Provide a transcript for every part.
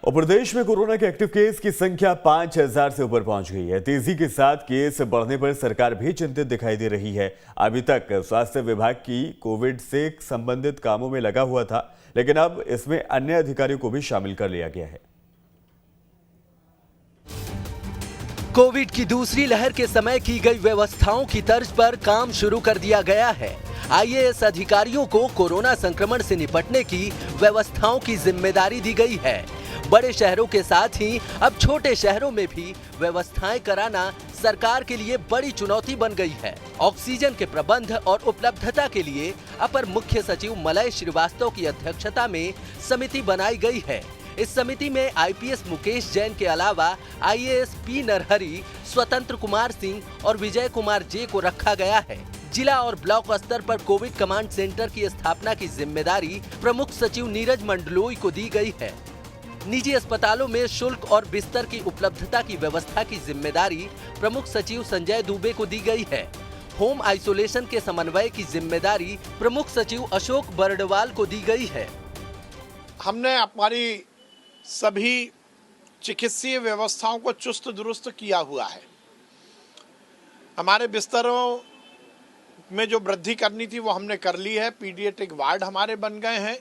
और प्रदेश में कोरोना के एक्टिव केस की संख्या 5000 से ऊपर पहुंच गई है। तेजी के साथ केस बढ़ने पर सरकार भी चिंतित दिखाई दे रही है। अभी तक स्वास्थ्य विभाग की कोविड से संबंधित कामों में लगा हुआ था, लेकिन अब इसमें अन्य अधिकारियों को भी शामिल कर लिया गया है। कोविड की दूसरी लहर के समय की गई व्यवस्थाओं की तर्ज पर काम शुरू कर दिया गया है। आईएएस अधिकारियों को कोरोना संक्रमण से निपटने की व्यवस्थाओं की जिम्मेदारी दी गई है। बड़े शहरों के साथ ही अब छोटे शहरों में भी व्यवस्थाएं कराना सरकार के लिए बड़ी चुनौती बन गई है। ऑक्सीजन के प्रबंध और उपलब्धता के लिए अपर मुख्य सचिव मलय श्रीवास्तव की अध्यक्षता में समिति बनाई गई है। इस समिति में आईपीएस मुकेश जैन के अलावा आईएएस पी नरहरि, स्वतंत्र कुमार सिंह और विजय कुमार जे को रखा गया है। जिला और ब्लॉक स्तर पर कोविड कमांड सेंटर की स्थापना की जिम्मेदारी प्रमुख सचिव नीरज मंडलोई को दी गई है। निजी अस्पतालों में शुल्क और बिस्तर की उपलब्धता की व्यवस्था की जिम्मेदारी प्रमुख सचिव संजय दुबे को दी गई है। होम आइसोलेशन के समन्वय की जिम्मेदारी प्रमुख सचिव अशोक बर्डवाल को दी गई है। हमने हमारी सभी चिकित्सीय व्यवस्थाओं को चुस्त दुरुस्त किया हुआ है। हमारे बिस्तरों में जो वृद्धि करनी थी वो हमने कर ली है। पीडियाट्रिक वार्ड हमारे बन गए हैं।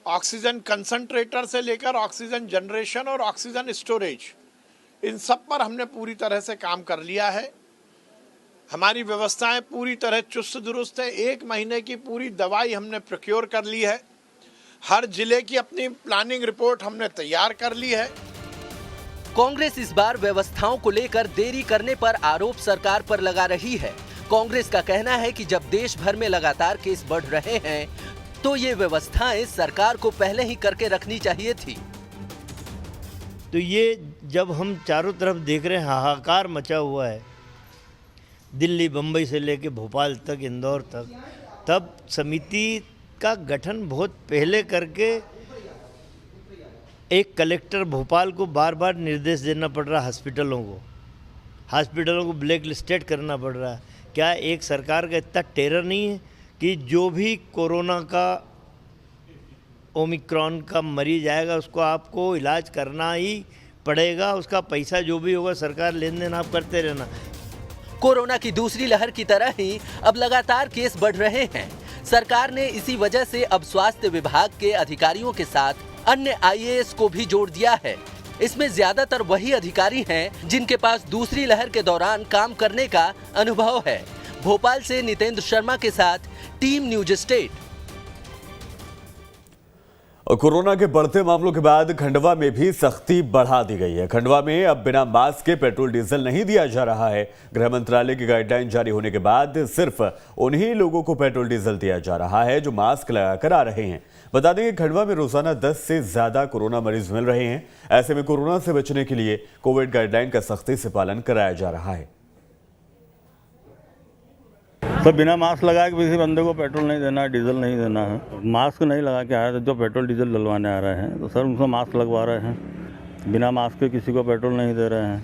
ऑक्सीजन कंसंट्रेटर से लेकर ऑक्सीजन जनरेशन और ऑक्सीजन स्टोरेज, इन सब पर हमने पूरी तरह से काम कर लिया है। हमारी व्यवस्थाएं पूरी तरह चुस्त दुरुस्त है। 1 महीने की पूरी दवाई हमने प्रोक्योर कर ली है। हर जिले की अपनी प्लानिंग रिपोर्ट हमने तैयार कर ली है। कांग्रेस इस बार व्यवस्थाओं को लेकर देरी करने पर आरोप सरकार पर लगा रही है। कांग्रेस का कहना है कि जब देश भर में लगातार केस बढ़ रहे हैं तो ये व्यवस्थाएं सरकार को पहले ही करके रखनी चाहिए थी। तो ये जब हम चारों तरफ देख रहे हैं, हाहाकार मचा हुआ है, दिल्ली बम्बई से लेके भोपाल तक, इंदौर तक, तब समिति का गठन बहुत पहले करके एक कलेक्टर भोपाल को बार बार निर्देश देना पड़ रहा, हॉस्पिटलों को ब्लैक लिस्टेड करना पड़ रहा है। क्या एक सरकार का इतना टेरर नहीं है कि जो भी कोरोना का ओमिक्रॉन का मरीज आएगा उसको आपको इलाज करना ही पड़ेगा, उसका पैसा जो भी होगा सरकार लेन देन आप करते रहना। कोरोना की दूसरी लहर की तरह ही अब लगातार केस बढ़ रहे हैं। सरकार ने इसी वजह से अब स्वास्थ्य विभाग के अधिकारियों के साथ अन्य आईएएस को भी जोड़ दिया है। इसमें ज्यादातर वही अधिकारी हैं जिनके पास दूसरी लहर के दौरान काम करने का अनुभव है। भोपाल से नितेंद्र शर्मा के साथ टीम न्यूज स्टेट। और कोरोना के बढ़ते मामलों के बाद खंडवा में भी सख्ती बढ़ा दी गई है। खंडवा में अब बिना मास्क के पेट्रोल डीजल नहीं दिया जा रहा है। गृह मंत्रालय की गाइडलाइन जारी होने के बाद सिर्फ उन्हीं लोगों को पेट्रोल डीजल दिया जा रहा है जो मास्क लगाकर आ रहे हैं। बता दें कि खंडवा में रोजाना 10 से ज्यादा कोरोना मरीज मिल रहे हैं। ऐसे में कोरोना से बचने के लिए कोविड गाइडलाइन का सख्ती से पालन कराया जा रहा है। तो बिना मास्क लगाए किसी बंदे को पेट्रोल नहीं देना है, डीजल नहीं देना है। मास्क नहीं लगा के आया तो जो पेट्रोल डीजल डलवाने आ रहे हैं तो सर उनको मास्क लगवा रहे हैं। बिना मास्क के किसी को पेट्रोल नहीं दे रहे हैं।